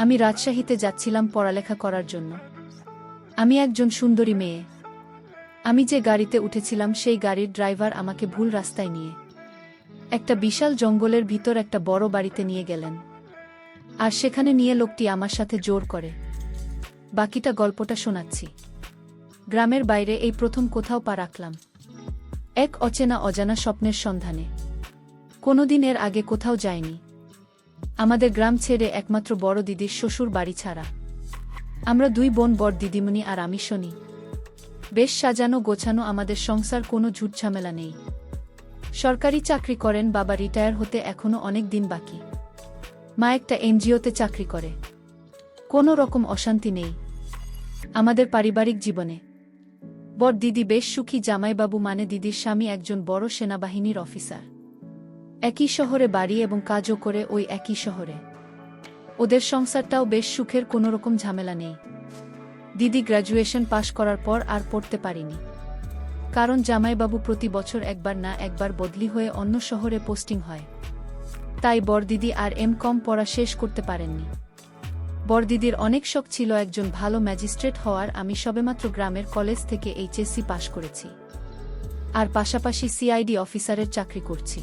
আমি রাজশাহীতে যাচ্ছিলাম পড়ালেখা করার জন্য। আমি একজন সুন্দরী মেয়ে। আমি যে গাড়িতে উঠেছিলাম সেই গাড়ির ড্রাইভার আমাকে ভুল রাস্তায় নিয়ে একটা বিশাল জঙ্গলের ভিতর একটা বড় বাড়িতে নিয়ে গেলেন। আর সেখানে নিয়ে লোকটি আমার সাথে জোর করে বাকিটা গল্পটা শোনাচ্ছি। গ্রামের বাইরে এই প্রথম কোথাও পা রাখলাম, এক অচেনা অজানা স্বপ্নের সন্ধানে। কোনোদিন এর আগে কোথাও যায়নি। আমাদের গ্রাম ছেড়ে একমাত্র বড় দিদির শ্বশুর বাড়ি ছাড়া। আমরা দুই বোন, বড় দিদিমণি আর আমি শনি। বেশ সাজানো গোছানো আমাদের সংসার, কোনো ঝুট ঝামেলা নেই। সরকারি চাকরি করেন বাবা, রিটায়ার হতে এখনো অনেক দিন বাকি। মা একটা এনজিওতে চাকরি করে। কোনো রকম অশান্তি নেই আমাদের পারিবারিক জীবনে। বড় দিদি বেশ সুখী। জামাইবাবু মানে দিদির স্বামী একজন বড় সেনাবাহিনীর অফিসার। একই শহরে বাড়ি এবং কাজও করে ওই একই শহরে। ওদের সংসারটাও বেশ সুখের, কোনো রকম ঝামেলা নেই। দিদি গ্র্যাজুয়েশন পাশ করার পর আর পড়তে পারিনি, কারণ জামাইবাবু প্রতি বছর একবার না একবার বদলি হয়ে অন্য শহরে পোস্টিং হয়। তাই বড়দিদি আর কম পড়া শেষ করতে পারেননি। বড়দিদির অনেক শখ ছিল একজন ভালো ম্যাজিস্ট্রেট হওয়ার। আমি সবেমাত্র গ্রামের কলেজ থেকে এইচএসসি পাশ করেছি, আর পাশাপাশি সিআইডি অফিসারের চাকরি করছি।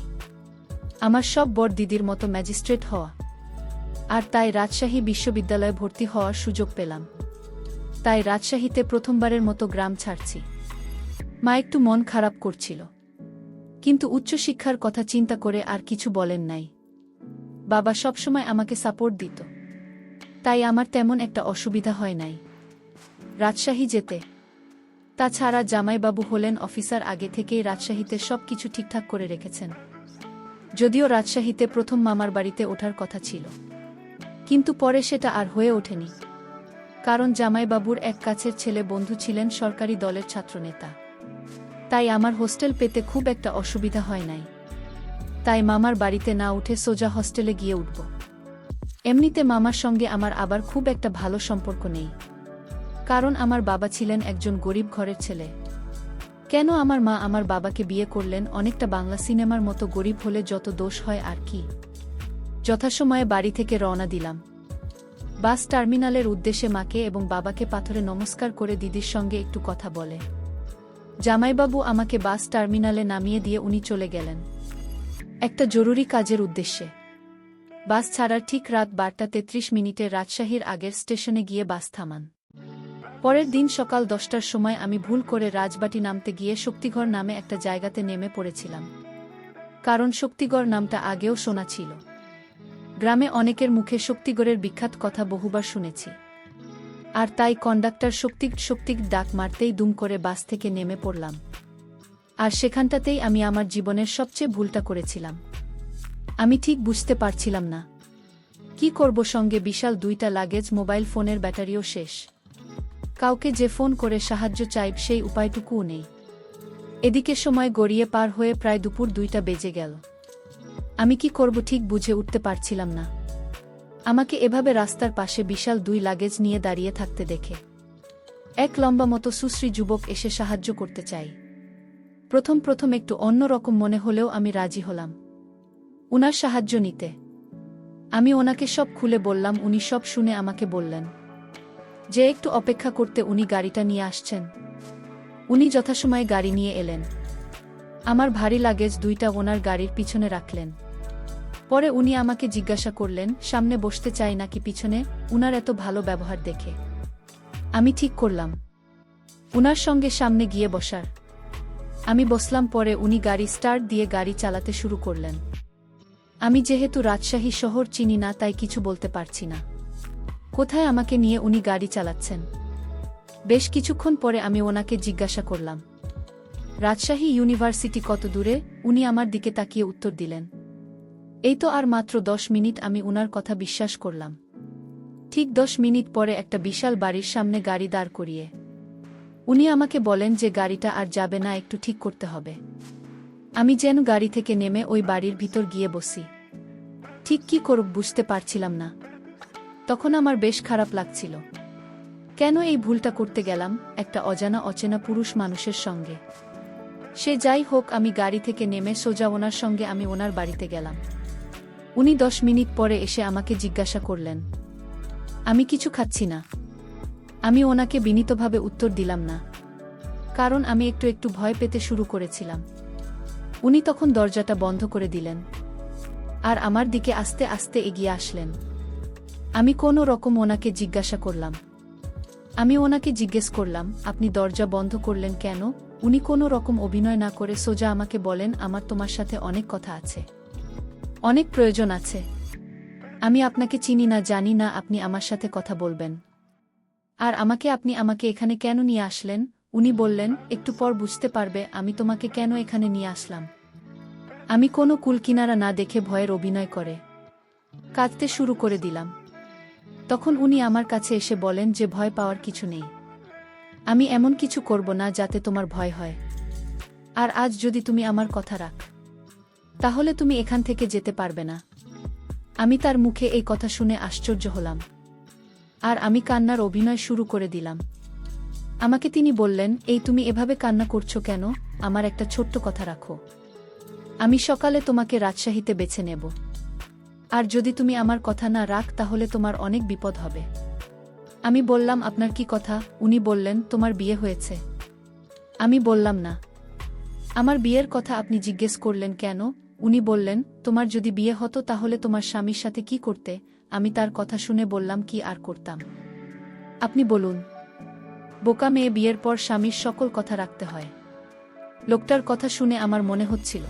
আমার সব বড়দিদির মতো ম্যাজিস্ট্রেট হওয়া, আর তাই রাজশাহী বিশ্ববিদ্যালয়ে ভর্তি হওয়ার সুযোগ পেলাম। তাই রাজশাহীতে প্রথমবারের মতো গ্রাম ছাড়ছি। মা একটু মন খারাপ করছিল, কিন্তু উচ্চশিক্ষার কথা চিন্তা করে আর কিছু বলেন নাই। বাবা সবসময় আমাকে সাপোর্ট দিত, তাই আমার তেমন একটা অসুবিধা হয় নাই রাজশাহী যেতে। তাছাড়া জামাইবাবু হলেন অফিসার, আগে থেকেই রাজশাহীতে সব কিছু ঠিকঠাক করে রেখেছেন। যদিও রাজশাহীতে প্রথম মামার বাড়িতে ওঠার কথা ছিল, কিন্তু পরে সেটা আর হয়ে ওঠেনি, কারণ জামাইবাবুর এক কাছের ছেলে বন্ধু ছিলেন সরকারি দলের ছাত্রনেতা। তাই আমার হোস্টেল পেতে খুব একটা অসুবিধা হয় নাই। তাই মামার বাড়িতে না উঠে সোজা হস্টেলে গিয়ে উঠব। এমনিতে মামার সঙ্গে আমার আবার খুব একটা ভালো সম্পর্ক নেই, কারণ আমার বাবা ছিলেন একজন গরিব ঘরের ছেলে। কেন আমার মা আমার বাবাকে বিয়ে করলেন অনেকটা বাংলা সিনেমার মতো, গরিব হলে যত দোষ হয় আর কি। যথাসময়ে বাড়ি থেকে রওনা দিলাম। বাস টার্মিনালের উদ্দেশ্যে মাকে এবং বাবাকে পাথরে নমস্কার করে দিদির সঙ্গে একটু কথা বলে জামাইবাবু আমাকে বাস টার্মিনালে নামিয়ে দিয়ে উনি চলে গেলেন একটা জরুরি কাজের উদ্দেশ্যে। বাস ছাড়ার ঠিক রাত 12:33 রাজশাহীর আগের স্টেশনে গিয়ে বাস থামান। পরের দিন সকাল 10টার সময় আমি ভুল করে রাজবাটি নামতে গিয়ে শক্তিগড় নামে একটা জায়গাতে নেমে পড়েছিলাম, কারণ শক্তিগড় নামটা আগেও শোনা ছিল। গ্রামে অনেকের মুখে শক্তিগড়ের বিখ্যাত কথা বহুবার শুনেছি, আর তাই কন্ডাক্টর শক্তিক ডাক মারতেই দুম করে বাস থেকে নেমে পড়লাম। আর সেখানটাতেই আমি আমার জীবনের সবচেয়ে ভুলটা করেছিলাম। আমি ঠিক বুঝতে পারছিলাম না কি করব। সঙ্গে বিশাল 2টা লাগেজ, মোবাইল ফোনের ব্যাটারিও শেষ। কাউকে যে ফোন করে সাহায্য চাইব সেই উপায়টুকুও নেই। এদিকে সময় গড়িয়ে পার হয়ে প্রায় দুপুর 2টা বেজে গেল। আমি কি করব ঠিক বুঝে উঠতে পারছিলাম না। আমাকে এভাবে রাস্তার পাশে বিশাল 2 লাগেজ নিয়ে দাঁড়িয়ে থাকতে দেখে এক লম্বা মতো সুশ্রী যুবক এসে সাহায্য করতে চাই। প্রথম একটু অন্যরকম মনে হলেও আমি রাজি হলাম উনার সাহায্য নিতে। আমি ওনাকে সব খুলে বললাম। উনি সব শুনে আমাকে বললেন যে একটু অপেক্ষা করতে, উনি গাড়িটা নিয়ে আসছেন। উনি যথাসময়ে গাড়ি নিয়ে এলেন। আমার ভারী লাগেজ 2টা ওনার গাড়ির পিছনে রাখলেন। পরে উনি আমাকে জিজ্ঞাসা করলেন সামনে বসতে চাই নাকি পিছনে। উনার এত ভালো ব্যবহার দেখে আমি ঠিক করলাম উনার সঙ্গে সামনে গিয়ে বসার। আমি বসলাম। পরে উনি গাড়ি স্টার্ট দিয়ে গাড়ি চালাতে শুরু করলেন। আমি যেহেতু রাজশাহী শহর চিনি না, তাই কিছু বলতে পারছি না কোথায় আমাকে নিয়ে উনি গাড়ি চালাচ্ছেন। বেশ কিছুক্ষণ পরে আমি ওনাকে জিজ্ঞাসা করলাম রাজশাহী ইউনিভার্সিটি কত দূরে। উনি আমার দিকে তাকিয়ে উত্তর দিলেন এই তো আর মাত্র 10 মিনিট। আমি উনার কথা বিশ্বাস করলাম। ঠিক 10 মিনিট পরে একটা বিশাল বাড়ির সামনে গাড়ি দাঁড় করিয়ে উনি আমাকে বলেন যে গাড়িটা আর যাবে না, একটু ঠিক করতে হবে। আমি যেন গাড়ি থেকে নেমে ওই বাড়ির ভিতর গিয়ে বসি। ঠিক কি করব বুঝতে পারছিলাম না। তখন আমার বেশ খারাপ লাগছিল। কেন এই ভুলটা করতে গেলাম একটা অচেনা পুরুষ মানুষের সঙ্গে। সে যাই হোক, আমি গাড়ি থেকে নেমে সোজা ওনার সঙ্গে আমি ওনার বাড়িতে গেলাম। উনি 10 মিনিট পরে এসে আমাকে জিজ্ঞাসা করলেন আমি কিছু খাচ্ছি না। আমি ওনাকে বিনীতভাবে উত্তর দিলাম না, কারণ আমি একটু একটু ভয় পেতে শুরু করেছিলাম। উনি তখন দরজাটা বন্ধ করে দিলেন আর আমার দিকে আস্তে আস্তে এগিয়ে আসলেন। আমি কোনো রকম ওনাকে জিজ্ঞাসা করলাম। আমি ওনাকে জিজ্ঞেস করলাম, আপনি দরজা বন্ধ করলেন কেন? উনি কোনো রকম অভিনয় না করে সোজা আমাকে বলেন, আমার তোমার সাথে অনেক কথা আছে, অনেক প্রয়োজন আছে। আমি আপনাকে চিনি না, জানি না আপনি আমার সাথে কথা বলবেন। আর আপনি আমাকে এখানে কেন নিয়ে আসলেন? উনি বললেন, একটু পর বুঝতে পারবে আমি তোমাকে কেন এখানে নিয়ে আসলাম। আমি কোনো কুলকিনারা না দেখে ভয়ের অভিনয় করে কাঁদতে শুরু করে দিলাম। তখন উনি আমার কাছে এসে বলেন যে ভয় পাওয়ার কিছু নেই। আমি এমন কিছু করব না যাতে তোমার ভয় হয়। আর আজ যদি তুমি আমার কথা রাখ, তাহলে তুমি এখান থেকে যেতে পারবে না। আমি তার মুখে এই কথা শুনে আশ্চর্য হলাম আর আমি কান্নার অভিনয় শুরু করে দিলাম। আমাকে তিনি বললেন, এই তুমি এভাবে কান্না করছো কেন? আমার একটা ছোট্ট কথা রাখো। আমি সকালে তোমাকে রাজশাহীতে বেছে নেব। আর যদি তুমি আমার কথা না রাখ তাহলে তোমার অনেক বিপদ হবে। আমি বললাম, আপনার কি কথা? উনি বললেন, তোমার বিয়ে হয়েছে। আমি বললাম না। আমার বিয়ের কথা আপনি জিজ্ঞেস করলেন কেন? উনি বললেন, তোমার যদি বিয়ে হতো তাহলে তোমার স্বামীর সাথে কি করতে? আমি তার কথা শুনে বললাম, কি আর করতাম? আপনি বলুন। বোকা মেয়ে, বিয়ের পর স্বামীর সকল কথা রাখতে হয়। লোকটার কথা শুনে আমার মনে হচ্ছিল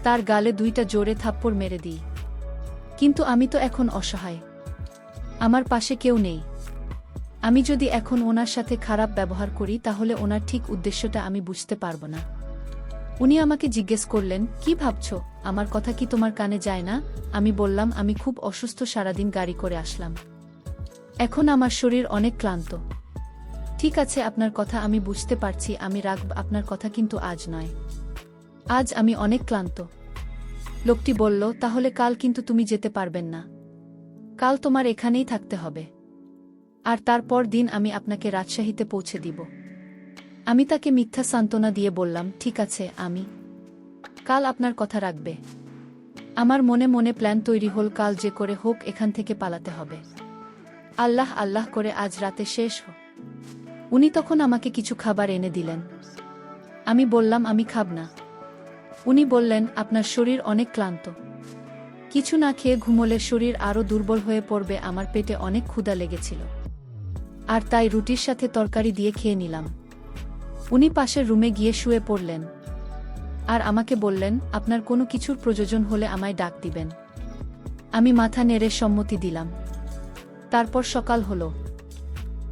তার গালে দুইটা জোরে থাপ্পড় মেরে দিই। কিন্তু আমি তো এখন অসহায়, আমার পাশে কেউ নেই। আমি যদি এখন ওনার সাথে খারাপ ব্যবহার করি তাহলে ওনার ঠিক উদ্দেশ্যটা আমি বুঝতে পারব না। উনি আমাকে জিজ্ঞেস করলেন, কি ভাবছ? আমার কথা কি তোমার কানে যায় না? আমি বললাম, আমি খুব অসুস্থ, সারাদিন গাড়ি করে আসলাম, এখন আমার শরীর অনেক ক্লান্ত। ঠিক আছে, আপনার কথা আমি বুঝতে পারছি, আমি রাখব আপনার কথা, কিন্তু আজ নয়। আজ আমি অনেক ক্লান্ত। লোকটি বলল, তাহলে কাল কিন্তু তুমি যেতে পারবেন না। কাল তোমার এখানেই থাকতে হবে। আর তারপর দিন আমি আপনাকে রাজশাহীতে পৌঁছে দিব। আমি তাকে মিথ্যা সান্ত্বনা দিয়ে বললাম, ঠিক আছে, আমি কাল আপনার কথা রাখবে। আমার মনে মনে প্ল্যান তৈরি হল, কাল যে করে হোক এখান থেকে পালাতে হবে। আল্লাহ আল্লাহ করে আজ রাতে শেষ হোক। উনি তখন আমাকে কিছু খাবার এনে দিলেন। আমি বললাম, আমি খাব না। উনি বললেন, আপনার শরীর অনেক ক্লান্ত, কিছু না খেয়ে ঘুমোলে শরীর আরও দুর্বল হয়ে পড়বে। আমার পেটে অনেক ক্ষুধা লেগেছিল আর তাই রুটির সাথে তরকারি দিয়ে খেয়ে নিলাম। উনি পাশের রুমে গিয়ে শুয়ে পড়লেন আর আমাকে বললেন, আপনার কোনো কিছুর প্রয়োজন হলে আমায় ডাক দিবেন। আমি মাথা নেড়ে সম্মতি দিলাম। তারপর সকাল হলো।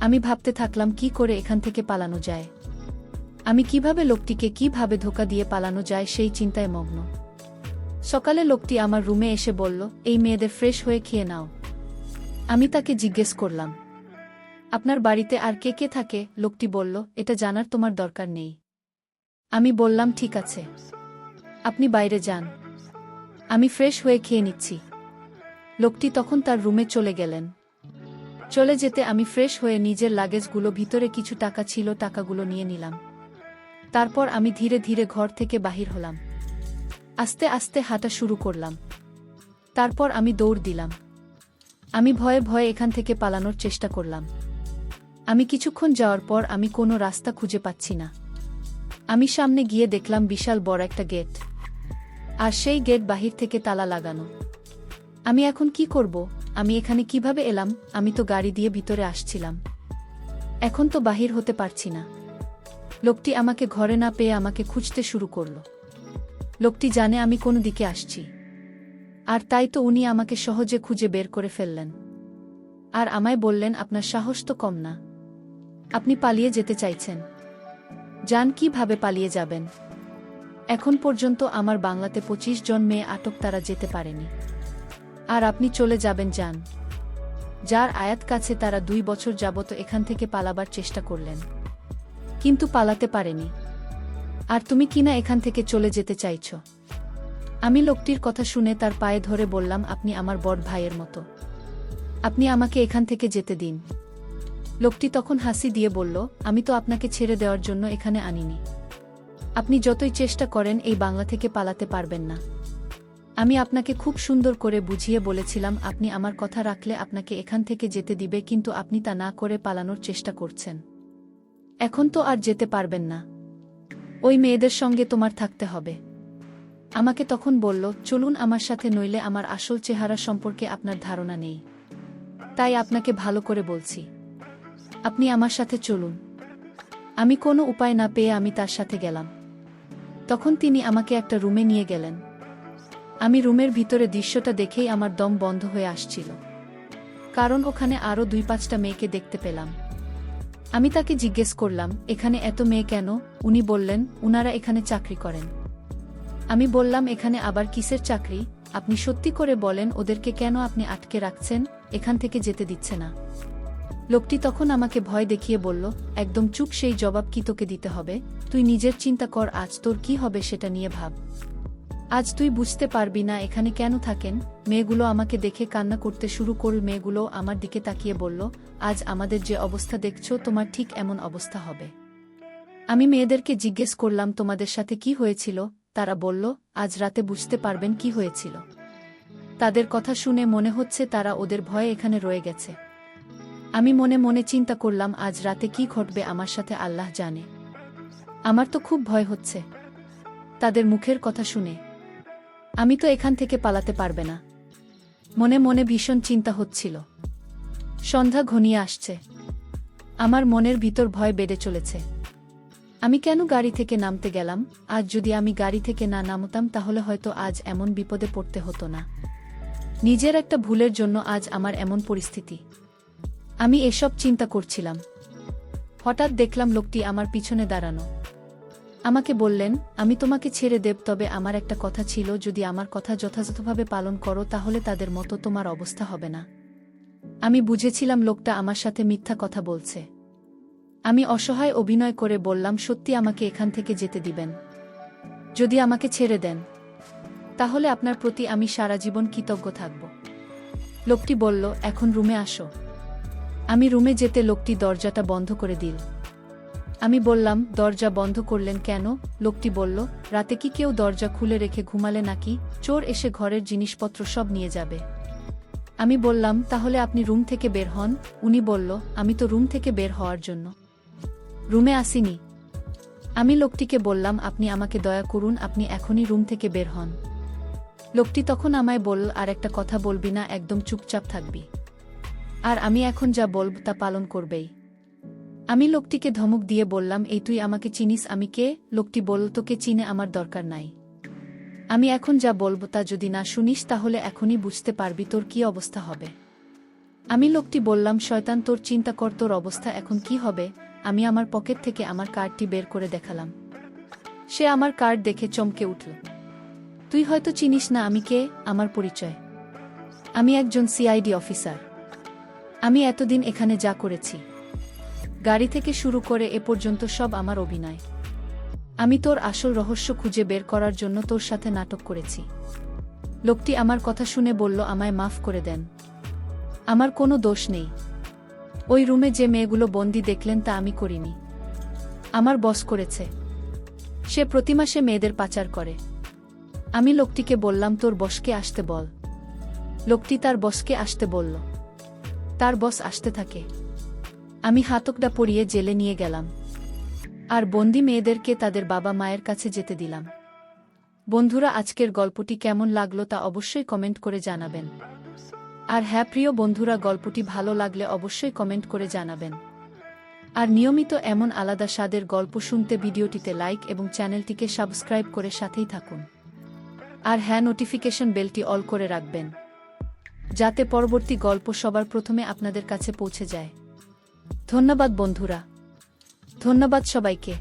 আমি ভাবতে থাকলাম কি করে এখান থেকে পালানো যায়। আমি কিভাবে লোকটিকে কিভাবে ধোঁকা দিয়ে পালানো যায় সেই চিন্তায় মগ্ন। সকালে লোকটি আমার রুমে এসে বলল, এই মেয়েদের ফ্রেশ হয়ে খেয়ে নাও। আমি তাকে জিজ্ঞেস করলাম, আপনার বাড়িতে আর কে কে থাকে? লোকটি বলল, এটা জানার তোমার দরকার নেই। আমি বললাম, ঠিক আছে, আপনি বাইরে যান, আমি ফ্রেশ হয়ে খেয়ে নিচ্ছি। লোকটি তখন তার রুমে চলে গেলেন। চলে যেতে আমি ফ্রেশ হয়ে নিজের লাগেজগুলো, ভিতরে কিছু টাকা ছিল, টাকাগুলো নিয়ে নিলাম। তারপর আমি ধীরে ধীরে ঘর থেকে বাহির হলাম। আস্তে আস্তে হাঁটা শুরু করলাম। তারপর আমি দৌড় দিলাম। আমি ভয়ে ভয়ে এখান থেকে পালানোর চেষ্টা করলাম। আমি কিছুক্ষণ যাওয়ার পর আমি কোনো রাস্তা খুঁজে পাচ্ছি না। আমি সামনে গিয়ে দেখলাম বিশাল বড় একটা গেট, আর সেই গেট বাহির থেকে তালা লাগানো। আমি এখন কি করব? আমি এখানে কিভাবে এলাম? আমি তো গাড়ি দিয়ে ভিতরে আসছিলাম, এখন তো বাহির হতে পারছি না। লোকটি আমাকে ঘরে না পেয়ে আমাকে খুঁজতে শুরু করল। লোকটি জানে আমি কোন দিকে আসছি, আর তাই তো উনি আমাকে সহজে খুঁজে বের করে ফেললেন। আর আমায় বললেন, আপনার সাহস তো কম না, আপনি পালিয়ে যেতে চাইছেন। যান, কিভাবে পালিয়ে যাবেন? এখন পর্যন্ত আমার বাংলাতে 25 জন মেয়ে আটক, তারা যেতে পারেনি, আর আপনি চলে যাবেন? যান। যার আয়াত কাছে তারা 2 বছর যাবত এখান থেকে পালাবার চেষ্টা করলেন, কিন্তু পালাতে পারেনি। আর তুমি কিনা এখান থেকে চলে যেতে চাইছ? আমি লোকটির কথা শুনে তার পায়ে ধরে বললাম, আপনি আমার বড় ভাইয়ের মতো, আপনি আমাকে এখান থেকে যেতে দিন। লোকটি তখন হাসি দিয়ে বলল, আমি তো আপনাকে ছেড়ে দেওয়ার জন্য এখানে আনিনি। আপনি যতই চেষ্টা করেন এই বাংলা থেকে পালাতে পারবেন না। আমি আপনাকে খুব সুন্দর করে বুঝিয়ে বলেছিলাম আপনি আমার কথা রাখলে আপনাকে এখান থেকে যেতে দিবে, কিন্তু আপনি তা না করে পালানোর চেষ্টা করছেন। এখন তো আর যেতে পারবেন না। ওই মেয়েদের সঙ্গে তোমার থাকতে হবে। আমাকে তখন বলল, চলুন আমার সাথে, নইলে আমার আসল চেহারা সম্পর্কে আপনার ধারণা নেই। তাই আপনাকে ভালো করে বলছি, আপনি আমার সাথে চলুন। আমি কোনো উপায় না পেয়ে আমি তার সাথে গেলাম। তখন তিনি আমাকে একটা রুমে নিয়ে গেলেন। আমি রুমের ভিতরে দৃশ্যটা দেখেই আমার দম বন্ধ হয়ে আসছিল, কারণ ওখানে আরও 2-5টা মেয়েকে দেখতে পেলাম। আমি তাকে জিজ্ঞেস করলাম, এখানে এত মেয়ে কেন? উনি বললেন, উনারা এখানে চাকরি করেন। আমি বললাম, এখানে আবার কিসের চাকরি? আপনি সত্যি করে বলেন, ওদেরকে কেন আপনি আটকে রাখছেন, এখান থেকে যেতে দিচ্ছে না? লোকটি তখন আমাকে ভয় দেখিয়ে বলল, একদম চুপ, সেই জবাব কি তোকে দিতে হবে? তুই নিজের চিন্তা কর, আজ তোর কি হবে সেটা নিয়ে ভাব। আজ তুই বুঝতে পারবি না এখানে কেন থাকেন। মেয়েগুলো আমাকে দেখে কান্না করতে শুরু করল। মেয়েগুলো আমার দিকে তাকিয়ে বলল, আজ আমাদের যে অবস্থা দেখছো, তোমার ঠিক এমন অবস্থা হবে। আমি মেয়েদেরকে জিজ্ঞেস করলাম, তোমাদের সাথে কি হয়েছিল? তারা বলল, আজ রাতে বুঝতে পারবেন কি হয়েছিল। তাদের কথা শুনে মনে হচ্ছে তারা ওদের ভয়ে এখানে রয়ে গেছে। আমি মনে মনে চিন্তা করলাম, আজ রাতে কি ঘটবে আমার সাথে আল্লাহ জানে। আমার তো খুব ভয় হচ্ছে তাদের মুখের কথা শুনে। আমি তো এখান থেকে পালাতে পারবে না। মনে মনে ভীষণ চিন্তা হচ্ছিল। সন্ধ্যা ঘনিয়ে আসছে। আমার মনের ভিতর ভয় বেড়ে চলেছে। আমি কেন গাড়ি থেকে নামতে গেলাম? আজ যদি আমি গাড়ি থেকে না নামতাম তাহলে হয়তো আজ এমন বিপদে পড়তে হতো না। নিজের একটা ভুলের জন্য আজ আমার এমন পরিস্থিতি। আমি এসব চিন্তা করছিলাম। হঠাৎ দেখলাম লোকটি আমার পিছনে দাঁড়ানো। আমাকে বললেন, আমি তোমাকে ছেড়ে দেব, তবে আমার একটা কথা ছিল, যদি আমার কথা যথাযথভাবে পালন করো তাহলে তাদের মতো তোমার অবস্থা হবে না। আমি বুঝেছিলাম লোকটা আমার সাথে মিথ্যা কথা বলছে। আমি অসহায় অভিনয় করে বললাম, সত্যি আমাকে এখান থেকে যেতে দিবেন? যদি আমাকে ছেড়ে দেন তাহলে আপনার প্রতি আমি সারা জীবন কৃতজ্ঞ থাকব। লোকটি বলল, এখন রুমে আসো। আমি রুমে যেতে লোকটি দরজাটা বন্ধ করে দিল। আমি বললাম, দরজা বন্ধ করলেন কেন? লোকটি বলল, রাতে কি কেউ দরজা খুলে রেখে ঘুমালে নাকি? চোর এসে ঘরের জিনিসপত্র সব নিয়ে যাবে। আমি বললাম, তাহলে আপনি রুম থেকে বের হন। উনি বলল, আমি তো রুম থেকে বের হওয়ার জন্য রুমে আসিনি। আমি লোকটিকে বললাম, আপনি আমাকে দয়া করুন, আপনি এখনই রুম থেকে বের হন। লোকটি তখন আমায় বলল, আর একটা কথা বলবি না, একদম চুপচাপ থাকবি, আর আমি এখন যা বলব তা পালন করবেই। আমি লোকটিকে ধমক দিয়ে বললাম, এই তুই আমাকে চিনিস? আমি কে? লোকটি বলল, তোকে চিনে আমার দরকার নাই। আমি এখন যা বলবো তা যদি না শুনিস তাহলে এখনই বুঝতে পারবি তোর কি অবস্থা হবে। আমি লোকটি বললাম, শয়তান, তোর চিন্তা কর, তোর অবস্থা এখন কি হবে। আমি আমার পকেট থেকে আমার কার্ডটি বের করে দেখালাম। সে আমার কার্ড দেখে চমকে উঠল। তুই হয়তো চিনিস না আমি কে। আমার পরিচয়, আমি একজন সিআইডি অফিসার। আমি এতদিন এখানে যা করেছি, গাড়ি থেকে শুরু করে এ পর্যন্ত, সব আমার অভিনয়। আমি তোর আসল রহস্য খুঁজে বের করার জন্য তোর সাথে নাটক করেছি। লোকটি আমার কথা শুনে বলল, আমায় মাফ করে দেন, আমার কোনো দোষ নেই। ওই রুমে যে মেয়েগুলো বন্দি দেখলেন তা আমি করিনি, আমার বস করেছে। সে প্রতি মাসে মেয়েদের পাচার করে। আমি লোকটিকে বললাম, তোর বসকে আসতে বল। লোকটি তার বসকে আসতে বলল। তার বস আসতে থাকে। আমি হাতকড়া পরিয়ে জেলে নিয়ে গেলাম, আর বন্দি মেয়েদেরকে তাদের বাবা মায়ের কাছে যেতে দিলাম। বন্ধুরা, আজকের গল্পটি কেমন লাগলো তা অবশ্যই কমেন্ট করে জানাবেন। আর হ্যাঁ প্রিয় বন্ধুরা, গল্পটি ভালো লাগলে অবশ্যই কমেন্ট করে জানাবেন। আর নিয়মিত এমন আলাদা স্বাদের গল্প শুনতে ভিডিওটিতে লাইক এবং চ্যানেলটিকে সাবস্ক্রাইব করে সাথেই থাকুন। আর হ্যাঁ, নোটিফিকেশন বেলটি অল করে রাখবেন, যাতে পরবর্তী গল্প সবার প্রথমে আপনাদের কাছে পৌঁছে যায়। ধন্যবাদ বন্ধুরা, ধন্যবাদ সবাইকে।